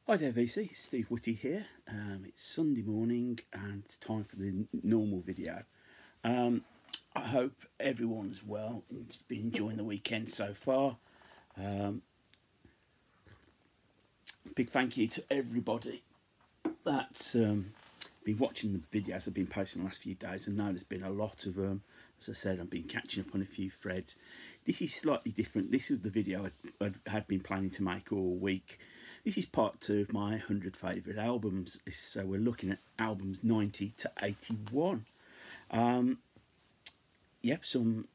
Hi there VC, Steve Whitty here. It's Sunday morning and it's time for the normal video. I hope everyone's well and been enjoying the weekend so far. Big thank you to everybody that's been watching the videos I've been posting the last few days. I know there's been a lot of them. As I said, I've been catching up on a few threads. This is slightly different. This is the video I had been planning to make all week. This is part 2 of my 100 favourite albums. So we're looking at albums 90 to 81. Yep,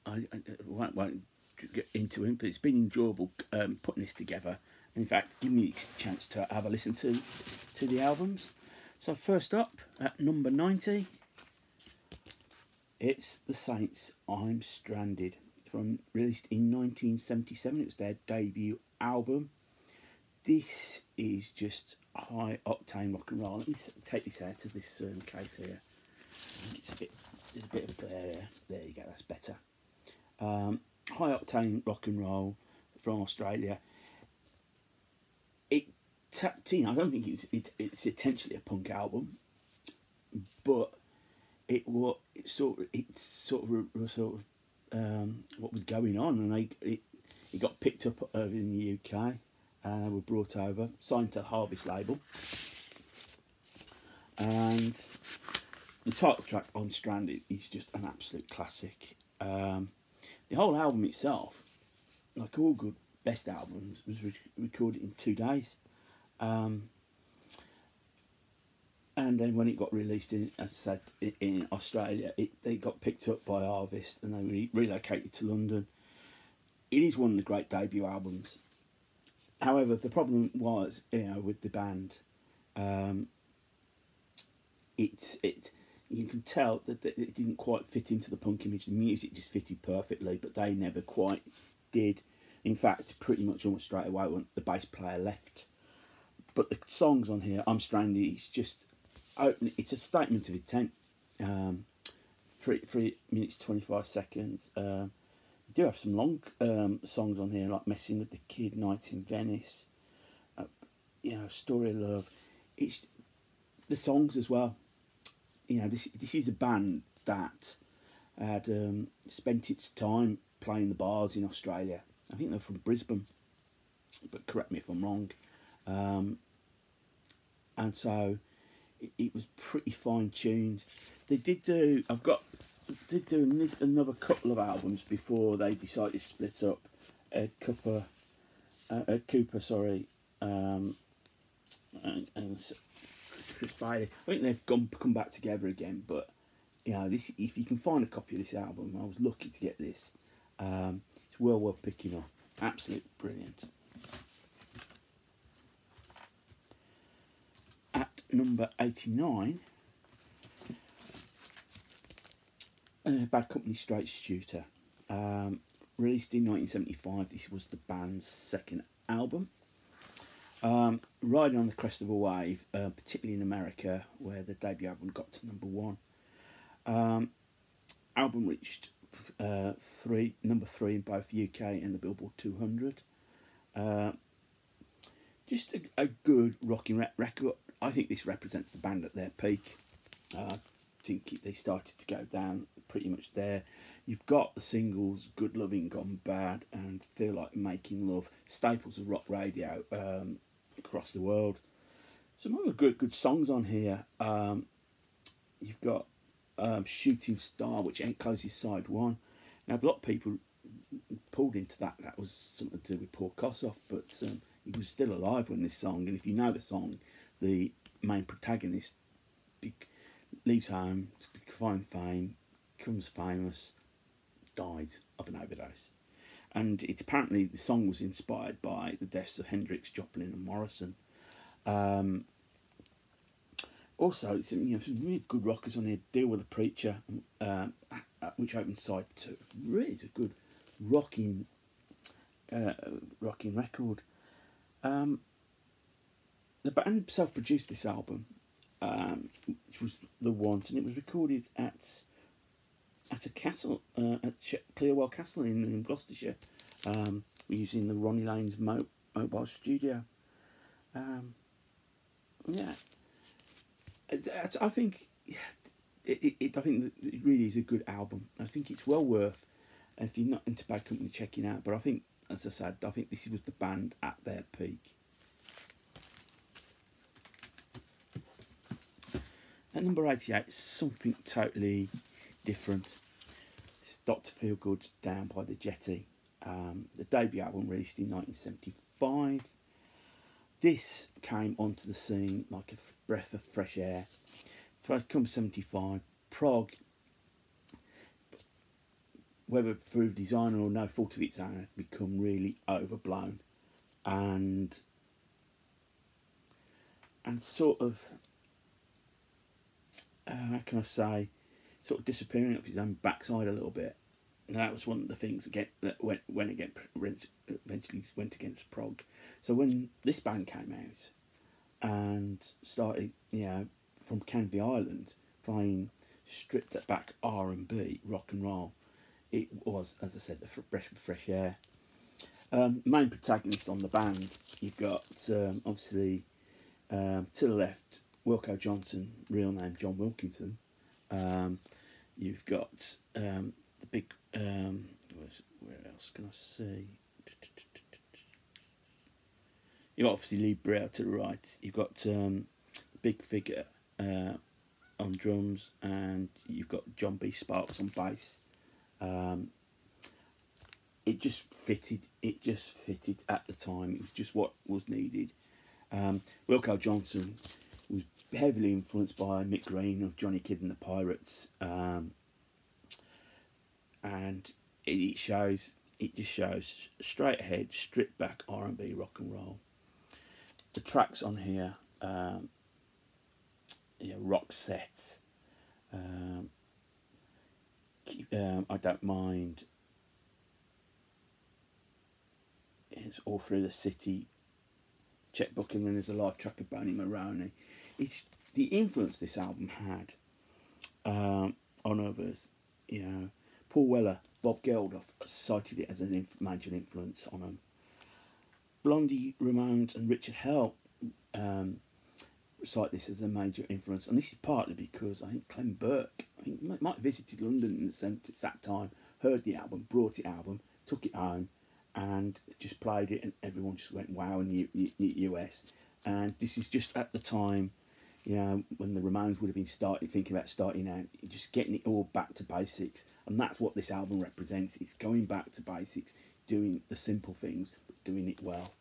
I won't get into it, but it's been enjoyable putting this together. In fact, give me a chance to have a listen to the albums. So first up, at number 90, it's The Saints' I'm Stranded, released in 1977. It was their debut album. This is just high octane rock and roll. Let me take this out of this case here. I think there's a bit of glare. There you go, that's better. High octane rock and roll from Australia. I don't think it's essentially a punk album, but it's sort of what was going on, and it got picked up over in the UK. They were brought over, signed to the Harvest label, and the title track on Stranded is just an absolute classic. The whole album itself, like all good best albums, was recorded in 2 days, and then when it got released as I said, in Australia, they got picked up by Harvest and they relocated to London. It is one of the great debut albums. However, the problem was, with the band, you can tell that it didn't quite fit into the punk image. The music just fitted perfectly, but they never quite did. In fact, pretty much almost straight away when the bass player left. But the songs on here, I'm Stranded, it's just open. It's a statement of intent. 3 minutes 25 seconds. You do have some long songs on here, like Messing with the Kid, Night in Venice, Story of Love. It's the songs as well. This is a band that had spent its time playing the bars in Australia. I think they're from Brisbane, but correct me if I'm wrong. And so it was pretty fine tuned. They did do. Did do another couple of albums before they decided to split up. Ed Cooper, and Chris Bailey. I think they've come back together again. But this, if you can find a copy of this album, I was lucky to get this. It's well worth picking up. Absolutely brilliant. At number 89. Bad Company Straight Shooter, released in 1975. This was the band's second album. Riding on the crest of a wave, particularly in America, where the debut album got to number 1. Album reached number 3 in both UK and the Billboard 200. Just a good rocking record. I think this represents the band at their peak. I think they started to go down pretty much there. You've got the singles Good Loving Gone Bad and Feel Like Making Love, staples of rock radio across the world. Some other good songs on here. You've got Shooting Star, which encloses side 1. Now, a lot of people pulled into that. That was something to do with Paul Kossoff, but he was still alive when this song, and if you know the song, the main protagonist leaves home to find fame, becomes famous, died of an overdose. And apparently the song was inspired by the deaths of Hendrix, Joplin and Morrison. Also, some really good rockers on here. Deal with the Preacher, which opened side 2. Really a good rocking record. The band self-produced this album, which was The Want, and it was recorded at a castle, at Clearwell Castle in Gloucestershire, using the Ronnie Lane's mobile studio. Yeah, I think I think that it really is a good album. I think it's well worth, if you're not into Bad Company, checking out. But I think, as I said, I think this was the band at their peak. At number 88, something totally different. It's Dr. Feelgood, Down by the Jetty. The debut album released in 1975. This came onto the scene like a breath of fresh air. Come 75, prog, whether through design or no fault of its own, had become really overblown and sort of, how can I say, sort of disappearing up his own backside a little bit. And that was one of the things that eventually went against prog. So when this band came out and started, from Canvey Island, playing stripped back R&B, rock and roll, it was, as I said, a breath of fresh air. Main protagonist on the band, you've got obviously to the left, Wilko Johnson, real name John Wilkinson. You've got the big, where else can I see? You've got obviously Lee Brow to the right. You've got the big figure on drums, and you've got John B. Sparks on bass. It just fitted. It just fitted at the time. It was just what was needed. Wilko Johnson was heavily influenced by Mick Green of Johnny Kidd and the Pirates, and it shows. It just shows straight ahead, stripped back R&B, rock and roll. The tracks on here, Rock Set, I Don't Mind, it's All Through the City, Checkbook, and then there's a live track of Boney Maroney. It's the influence this album had on others. Paul Weller, Bob Geldof cited it as a major influence on them. Blondie, Ramones, and Richard Hell cite this as a major influence, and this is partly because I think Clem Burke, might have visited London in the sense at that time, heard the album, brought the album, took it home, and just played it, and everyone just went wow in the US. And this is just at the time, when the Ramones would have been thinking about starting out, just getting it all back to basics, and that's what this album represents. It's going back to basics, doing the simple things, but doing it well.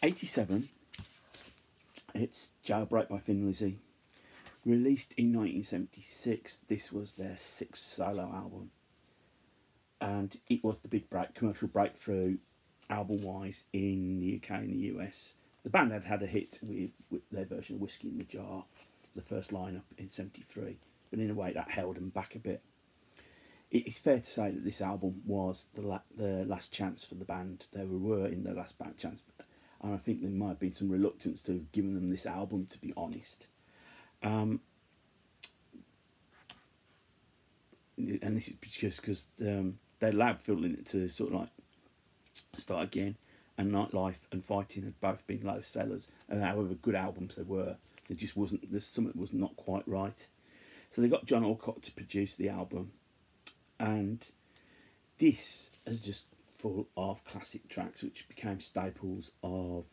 '87, it's Jailbreak by Thin Lizzy. Released in 1976, this was their 6th solo album, and it was the big commercial breakthrough album-wise in the UK and the US. The band had a hit with their version of Whiskey in the Jar, the first lineup in '73, but in a way that held them back a bit. It's fair to say that this album was the last chance for the band. They were in their last band chance, and I think there might have been some reluctance to have given them this album, to be honest. And this is just because they allowed Phil Lynott to sort of like start again, and Nightlife and Fighting had both been low sellers, and however good albums they were, there just wasn't, there's something was not quite right. So they got John Alcott to produce the album, and this is just full of classic tracks which became staples of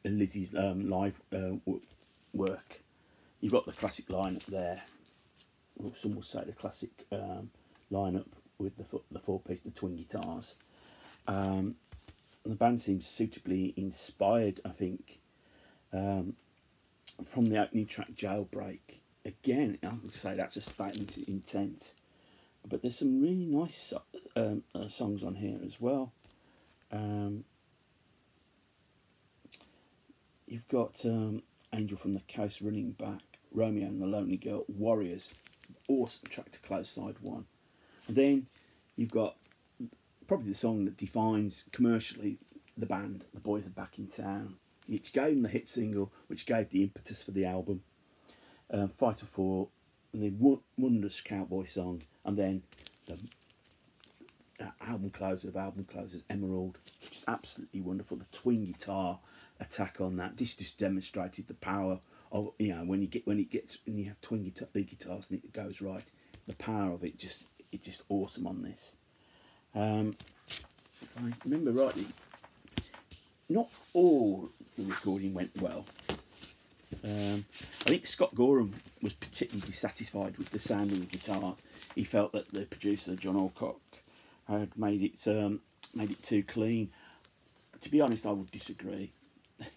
Lizzy's live work. You've got the classic lineup there. Some will say the classic lineup with the 4-piece, the twin guitars. And the band seems suitably inspired, I think, from the opening track, Jailbreak. Again, I would say that's a statement of intent. But there's some really nice songs on here as well. You've got Angel from the Coast, Running Back, Romeo and the Lonely Girl, Warriors, awesome track to close side one. And then you've got probably the song that defines commercially the band, The Boys Are Back in Town, which gave them the hit single, which gave the impetus for the album. Fighter 4, and the wondrous cowboy song, and then the album closer of album closers, Emerald, just absolutely wonderful. The twin guitar attack on that. This just demonstrated the power of, you know, when you have twin lead guitars and it goes right, the power of it just awesome on this. If I remember rightly, not all the recording went well. I think Scott Gorham was particularly dissatisfied with the sound of the guitars. He felt that the producer John Alcock had made it too clean. To be honest, I would disagree.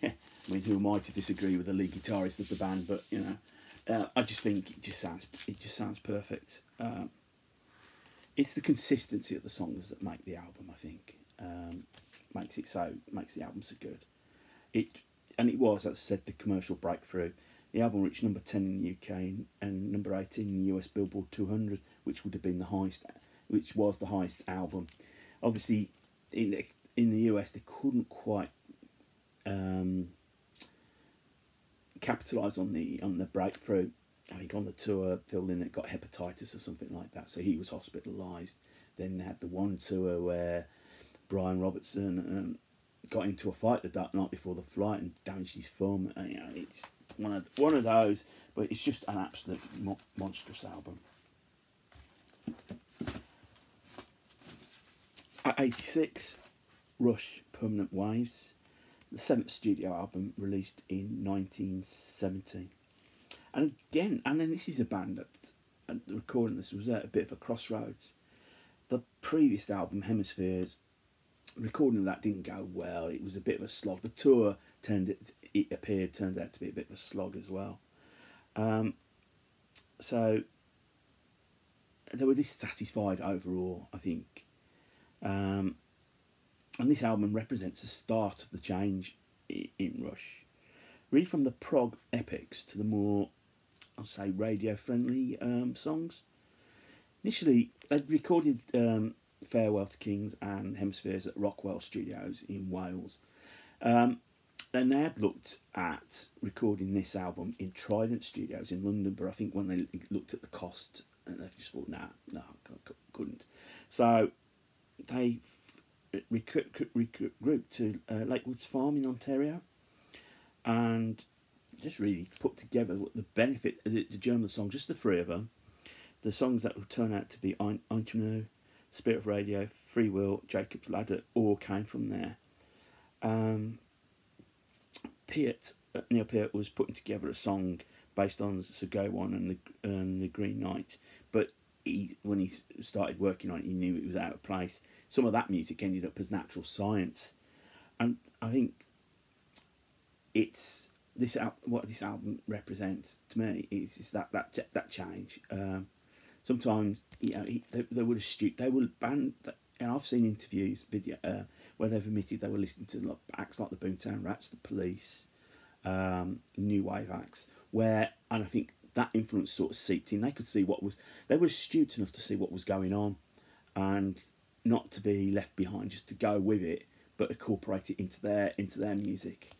I mean, who am I to disagree with the lead guitarist of the band? But you know, I just think it just sounds perfect. It's the consistency of the songs that make the album, I think, makes the album so good. It was, as I said, the commercial breakthrough. The album reached number 10 in the UK and number 18 in the US Billboard 200, which would have been which was the highest album. Obviously, in the US, they couldn't quite capitalise on the breakthrough. I think on the tour, Phil Lynott got hepatitis or something like that, so he was hospitalised. Then they had the one tour where Brian Robertson got into a fight the night before the flight and damaged his thumb. You know, it's one of those, but it's just an absolute monstrous album. At 86, Rush, Permanent Waves, the 7th studio album released in 1970. And again, and then this is a band that, recording this was at a bit of a crossroads. The previous album, Hemispheres, recording of that didn't go well. It was a bit of a slog. The tour turned out to be a bit of a slog as well. So they were dissatisfied overall, I think. And this album represents the start of the change in Rush. Really from the prog epics to the more, I'll say, radio-friendly songs. Initially, they'd recorded Farewell to Kings and Hemispheres at Rockwell Studios in Wales. Then they had looked at recording this album in Trident Studios in London, but I think when they looked at the cost, and they just thought, no, couldn't. So they regrouped to Lakewoods Farm in Ontario, and just really put together what the benefit of the German song, just the three of them, the songs that would turn out to be Ingenue, Spirit of Radio, Free Will, Jacob's Ladder, all came from there. Neil Peart was putting together a song based on Sir Gawain and the Green Knight, but when he started working on it, he knew it was out of place. Some of that music ended up as Natural Science, and I think what this album represents to me is that change. Sometimes, you know, they would band, and I've seen interviews, where they've admitted they were listening to acts like the Boomtown Rats, the Police, new wave acts, and I think that influence sort of seeped in. They could see they were astute enough to see what was going on, and not to be left behind, just to go with it, but incorporate it into their music.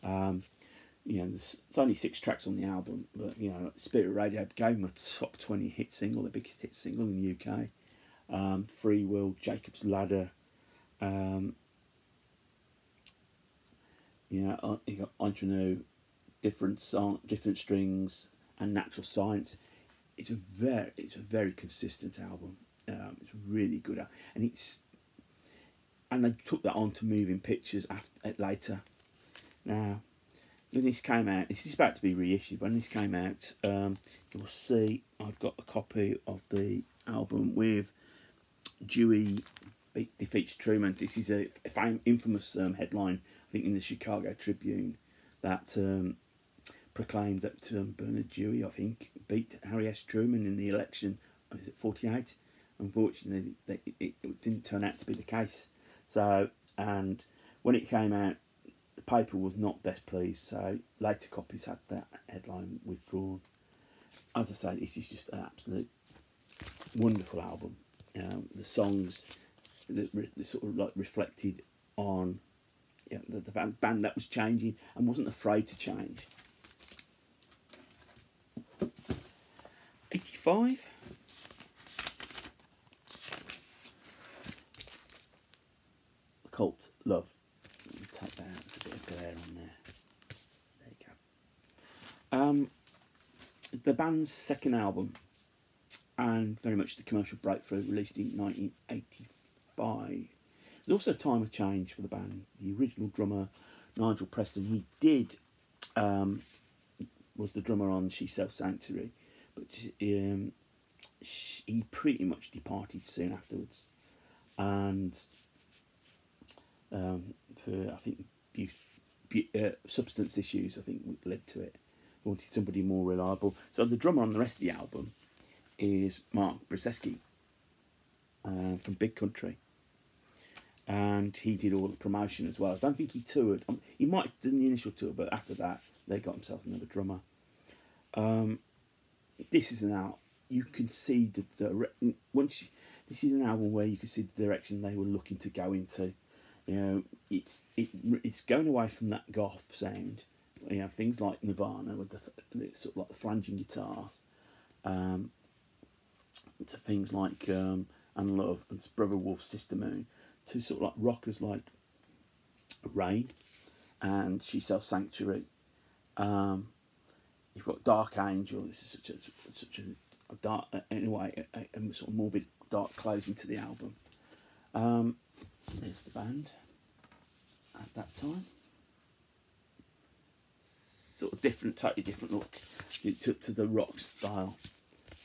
You know, it's only 6 tracks on the album, but you know, Spirit of Radio gave them a top 20 hit single, the biggest hit single in the UK. Free Will, Jacob's Ladder. You know, you got Ingenue, different strings, and Natural Science. It's a very consistent album. It's really good, and they took that on to Moving Pictures later. Now, when this came out, this is about to be reissued. When this came out, you'll see I've got a copy of the album with Dewey defeats Truman. This is a infamous headline, I think, in the Chicago Tribune, that proclaimed that Bernard Dewey, I think, beat Harry S. Truman in the election. Was it 48? Unfortunately, it didn't turn out to be the case. So, and when it came out, the paper was not best pleased. So later copies had that headline withdrawn. As I say, this is just an absolute wonderful album. The songs that sort of like reflected on the band that was changing and wasn't afraid to change. 85. Cult Love. Let me take that out, there's a bit of glare on there. There you go. The band's second album, and very much the commercial breakthrough, released in 1985. There's also a time of change for the band. The original drummer, Nigel Preston, he did was the drummer on She Sells Sanctuary, but he pretty much departed soon afterwards, and for I think substance issues, I think led to it. He wanted somebody more reliable. So the drummer on the rest of the album is Mark Brzezinski from Big Country, and he did all the promotion as well. I don't think he toured. He might have done the initial tour, but after that they got themselves another drummer. This is an album you can see this is an album where you can see the direction they were looking to go into. You know, it's going away from that goth sound. You know, things like Nirvana with the sort of like the flanging guitars, to things like Unlove and Brother Wolf, Sister Moon, to sort of like rockers like Rain and She Sells Sanctuary. You've got Dark Angel. This is such a dark, anyway, a sort of morbid, dark closing to the album. There's the band at that time. Sort of totally different look to the rock style.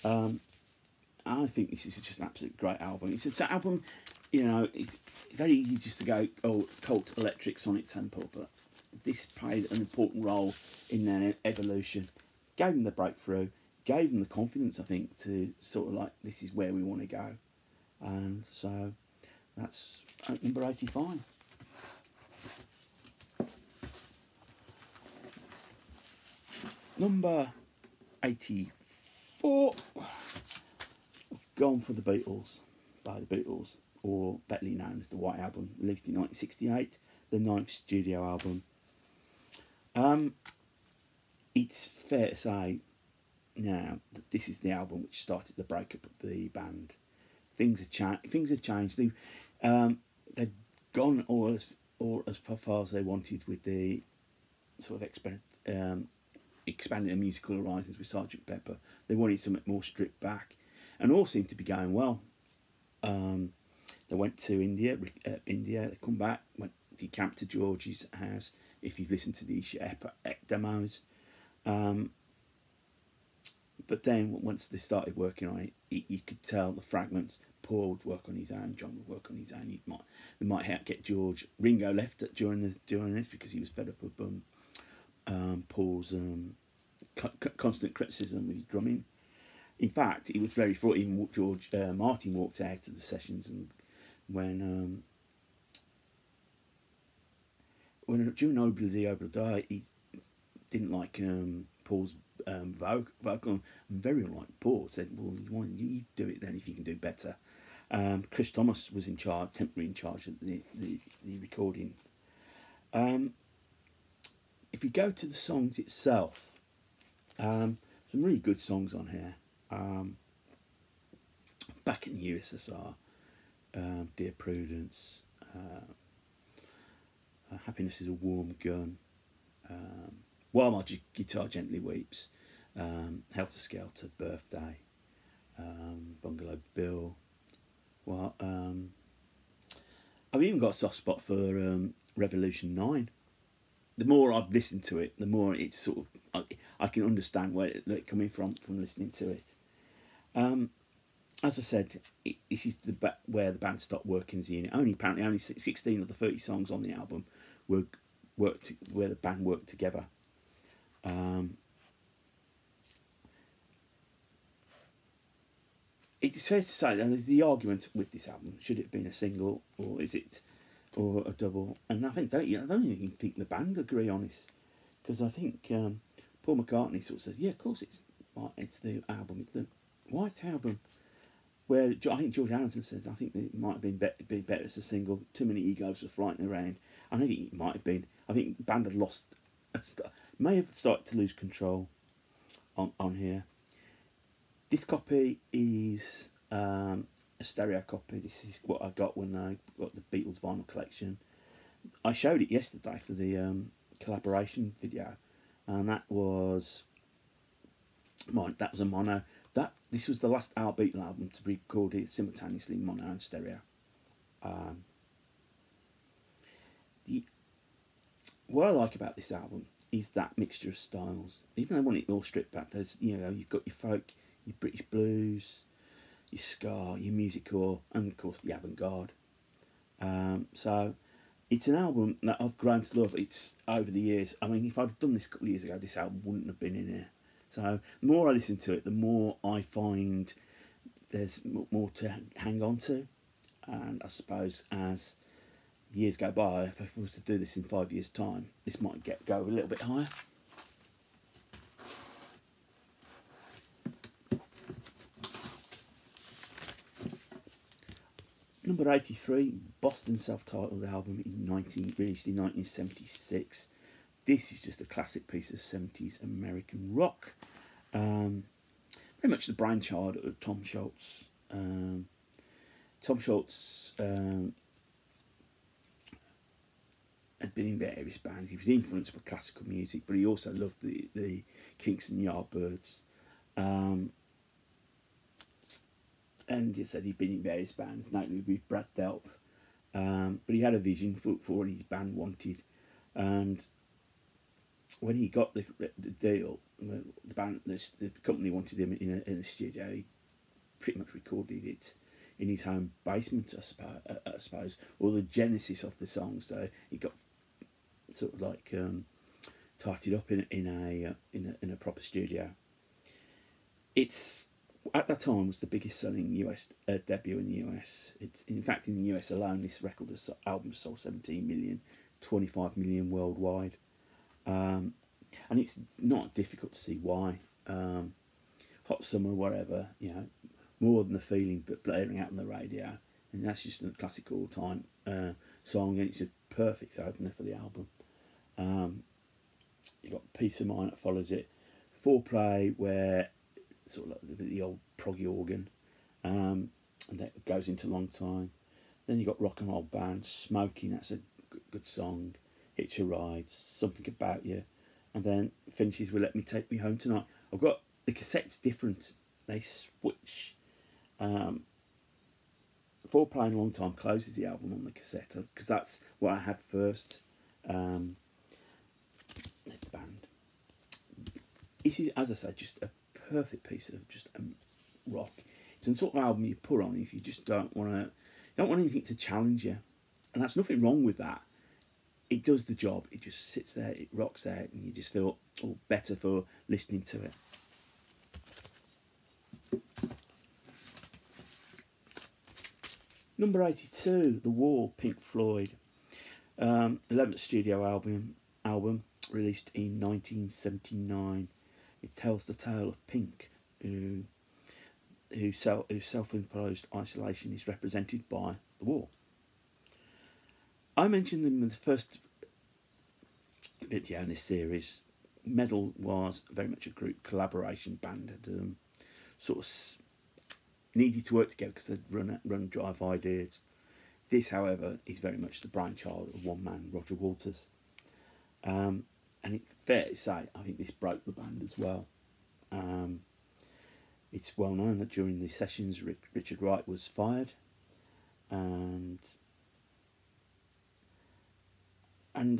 I think this is just an absolute great album. It's an album, you know, it's very easy just to go, oh, Cult, Electric, Sonic Temple, but this played an important role in their evolution. Gave them the breakthrough, gave them the confidence, I think, to sort of like, this is where we want to go. And so that's number 85. Number 84. Gone for the Beatles, by the Beatles, or better known as the White Album, released in 1968, the 9th studio album. It's fair to say now that this is the album which started the breakup of the band. Things have changed. They've gone all as far as they wanted with the sort of expanding their musical horizons with Sgt. Pepper. They wanted something more stripped back, and all seemed to be going well. They went to India. They come back, decamped to George's house. If you've listened to these demos, but then once they started working on it, you could tell the fragments. Paul would work on his own. John would work on his own. They might get George. Ringo left during this because he was fed up with Paul's constant criticism of his drumming. In fact, it was very fraught. Even Martin walked out of the sessions, and when during Obla Di Obla Die, he didn't like Paul's vocal. Very unlike Paul, said, "Well, you do it then if you can do better." Chris Thomas was temporarily in charge of the recording. If you go to the songs itself, some really good songs on here. Back in the USSR, Dear Prudence, Happiness is a Warm Gun, While My Guitar Gently Weeps, Helter Skelter, Birthday, Bungalow Bill. Well, I've even got a soft spot for Revolution 9. The more I've listened to it, the more it's sort of I can understand where they're coming from listening to it. As I said, this is where the band stopped working as a unit. Apparently only 16 of the 30 songs on the album where the band worked together. It's fair to say that the argument with this album, should it have been a single or a double? And I don't even think the band agree on this, because I think Paul McCartney sort of says, yeah, of course it's the album, it's the White Album. Where I think George Harrison says, I think it might have been better as a single. Too many egos were flying around. I think it might have been. I think the band had may have started to lose control on here. This copy is a a stereo copy. This is what I got when I got the Beatles vinyl collection. I showed it yesterday for the collaboration video, and that was a mono. This was the last Beatle album to be recorded simultaneously in mono and stereo. What I like about this album is that mixture of styles. Even though I want it all stripped back, there's you've got your folk, your British blues, your ska, your musiccore, and of course the avant-garde. So it's an album that I've grown to love. It's over the years. I mean, if I'd done this a couple of years ago, this album wouldn't have been in here. So the more I listen to it, the more I find there's more to hang on to. And I suppose as years go by, if I was to do this in 5 years' time, this might go a little bit higher. Number 83, Boston self-titled album released in 1976. This is just a classic piece of 70s American rock. Very much the brainchild of Tom Scholz. Tom Scholz had been in various bands. He was influenced by classical music, but he also loved the Kinks and Yardbirds. And he said he'd been in various bands, notably with Brad Delp. But he had a vision for what his band wanted. And when he got the deal, the company wanted him in a studio. He pretty much recorded it in his home basement, I suppose, or the genesis of the song. So he got sort of like tidied up in a proper studio. It's at that time was the biggest selling US debut in the US. It's in fact in the US alone, this album sold 17 million, 25 million worldwide. And it's not difficult to see why. Hot Summer, whatever, more than the feeling, but blaring out on the radio, and that's just a classic all-time song, and it's a perfect opener for the album. You got Peace of Mind that follows it, Foreplay, where sort of like the old proggy organ, and that goes into Long Time. Then you got Rock and Roll Band, Smoking, that's a good song. Hitch a Ride, Something About You, and then finishes with Let Me Take Me Home Tonight. I've got the cassettes different. They switch. Foreplay and Long Time closes the album on the cassette because that's what I had first. There's the band. This is, as I said, just a perfect piece of just rock. It's a sort of album you put on if you just don't want anything to challenge you, and that's nothing wrong with that. It does the job. It just sits there, it rocks out, and you just feel all better for listening to it. Number 82, The Wall, Pink Floyd. 11th studio album released in 1979. It tells the tale of Pink, whose self-imposed isolation is represented by the wall. I mentioned them in the first video in this series. Meddle was very much a group collaboration band. Had sort of needed to work together because they'd run drive ideas. This, however, is very much the brainchild of one man, Roger Waters. And it's fair to say, I think this broke the band as well. It's well known that during the sessions, Richard Wright was fired, and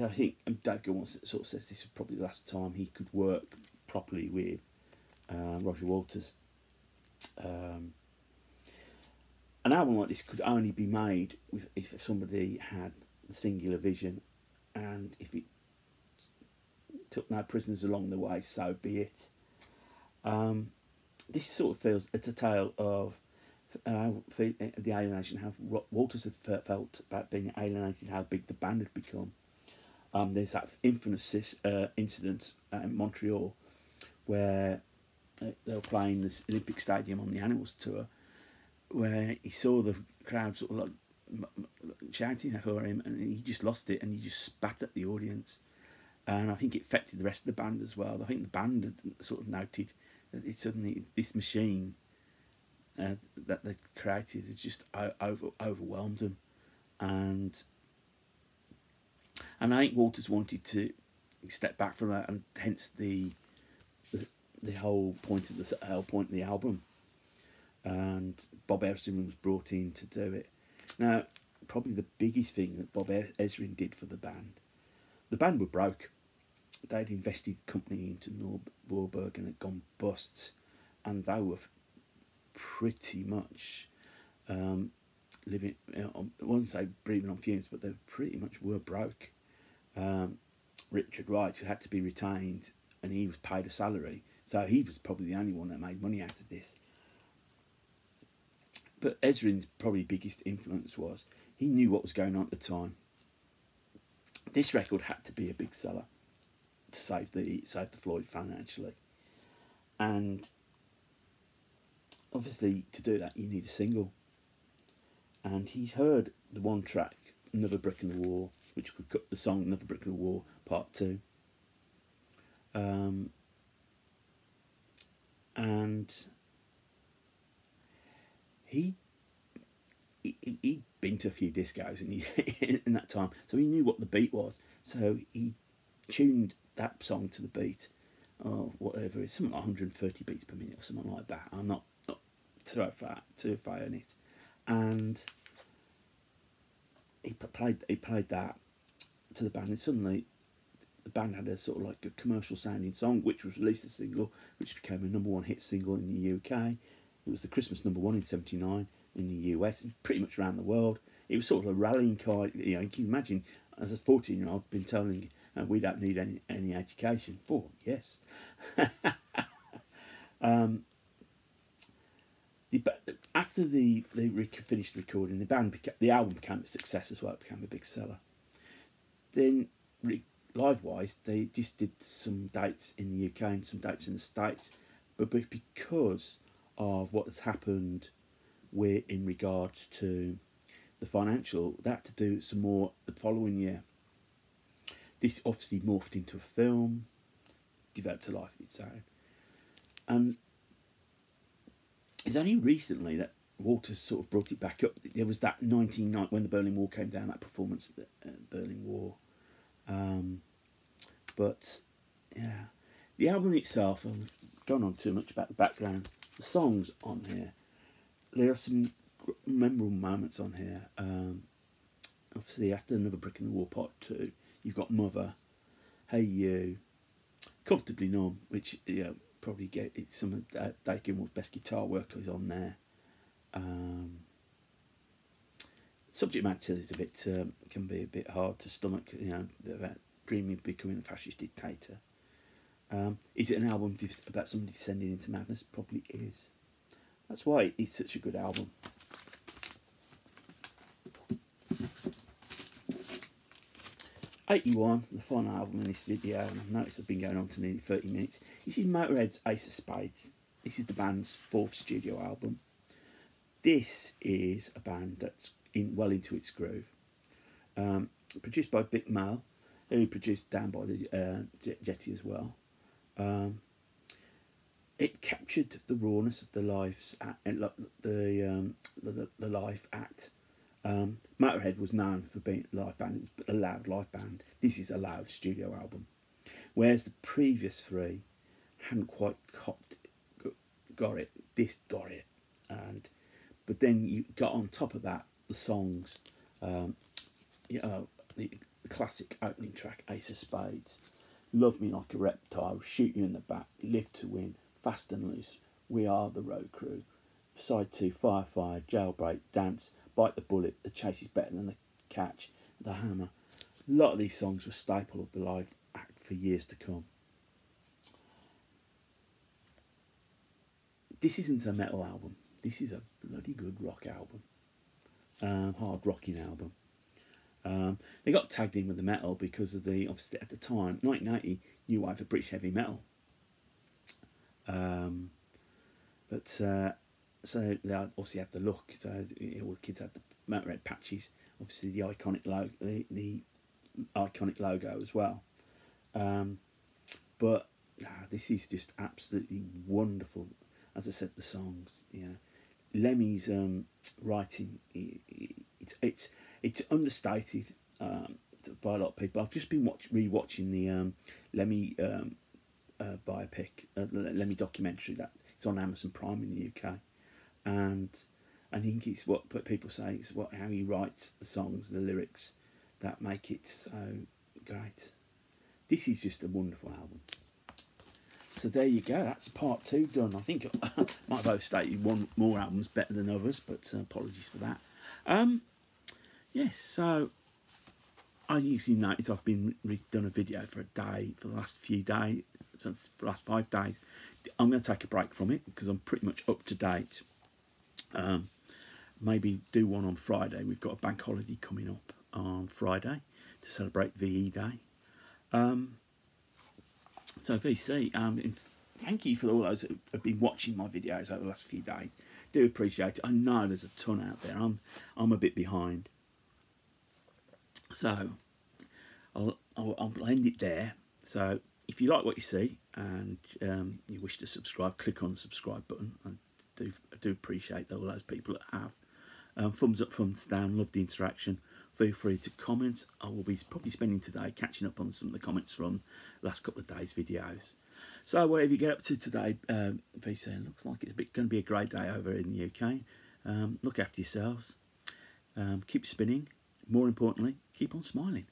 I think Dave Gilmour sort of says this was probably the last time he could work properly with Roger Waters. An album like this could only be made if somebody had the singular vision, and if it took no prisoners along the way, so be it. This sort of feels it's a tale of the alienation, how Waters had felt about being alienated, how big the band had become. There's that infamous incident in Montreal where they were playing this Olympic Stadium on the Animals tour, where he saw the crowd sort of like shouting for him, and he just lost it, and he just spat at the audience. And I think it affected the rest of the band as well. I think the band had sort of noted that it suddenly, this machine that they created has just overwhelmed them, and I think Waters wanted to step back from that, and hence the whole point of the album. And Bob Ezrin was brought in to do it. Now, probably the biggest thing that Bob Ezrin did for the band were broke. They'd invested company into Warburg and had gone busts, and they were pretty much living. I wouldn't say breathing on fumes, but they pretty much were broke. Richard Wright had to be retained, and he was paid a salary, so he was probably the only one that made money out of this. But Ezrin's probably biggest influence was he knew what was going on at the time. This record had to be a big seller to save the Floyd financially, and obviously to do that you need a single. And he heard the one track, Another Brick in the Wall, which would cut the song Another Brick in the Wall Part 2. And he'd been to a few discos in that time, so he knew what the beat was. So he tuned that song to the beat, or whatever, it's something like 130 beats per minute or something like that. I'm not too far on it. And he played that to the band, and suddenly the band had a sort of like a commercial sounding song, which was released as a single, which became a #1 hit single in the UK. It was the Christmas #1 in '79 in the US and pretty much around the world. It was sort of a rallying cry. You know, you can imagine as a 14-year-old been telling we don't need any education. Oh yes. After they finished recording, the album became a success as well. It became a big seller. Then live-wise, they just did some dates in the UK and some dates in the States, but because of what has happened in regards to the financial, they had to do some more the following year. This obviously morphed into a film, developed a life of its own, and it's only recently that Waters sort of brought it back up. There was that 1990 when the Berlin Wall came down, that performance at the Berlin Wall. But yeah, the album itself, I've gone on too much about the background. The songs on here, there are some memorable moments on here. Obviously, after Another Brick in the Wall Part 2, you've got Mother, Hey You, Comfortably Numb, which probably get some of Dave Gilmour's best guitar work is on there. Subject matter is a bit can be a bit hard to stomach. About dreaming of becoming a fascist dictator. Is it an album about somebody descending into madness? Probably is. That's why it's such a good album. '81, the final album in this video, and I've noticed I've been going on to nearly 30 minutes. This is Motorhead's Ace of Spades. This is the band's 4th studio album. This is a band that's well into its groove. Produced by Vic Mail, who produced Down by the Jetty as well. It captured the rawness of the live act. Motorhead was known for being a live band, a loud live band. This is a loud studio album, whereas the previous 3 hadn't quite got it. This got it, but then you got on top of that the songs, the classic opening track, Ace of Spades, Love Me Like a Reptile, Shoot You in the Back, Live to Win, Fast and Loose, We Are the Road Crew, Side 2, Fire, Jailbreak, Dance, Bite the Bullet, The Chase is Better Than the Catch, The Hammer. A lot of these songs were a staple of the live act for years to come. This isn't a metal album. This is a bloody good rock album. Hard rocking album. They got tagged in with the metal because of obviously at the time, 1980, new wave of British heavy metal. So they obviously had the look. So all the kids had the Motorhead patches. Obviously the iconic logo as well. But this is just absolutely wonderful. As I said, the songs, Lemmy's writing, it's understated by a lot of people. I've just been rewatching the Lemmy biopic, Lemmy documentary that it's on Amazon Prime in the UK, and I think it's what people say it's how he writes the songs, the lyrics that make it so great. This is just a wonderful album. So there you go. That's part 2 done. I think I might have overstated one more album's better than others, but apologies for that. Yes. So as you notice, I've been done a video for a day for the last few days, since the last 5 days. I'm going to take a break from it because I'm pretty much up to date. Maybe do one on Friday. We've got a bank holiday coming up on Friday to celebrate VE Day. So VC, thank you for all those who have been watching my videos over the last few days. Do appreciate it. I know there's a ton out there. I'm a bit behind. So I'll end it there. So if you like what you see and you wish to subscribe, click on the subscribe button. I do appreciate all those people that have. Thumbs up, thumbs down. Love the interaction. Feel free to comment. I will be probably spending today catching up on some of the comments from the last couple of days' videos. So whatever you get up to today, VC, looks like it's going to be a great day over in the UK. Look after yourselves. Keep spinning. More importantly, keep on smiling.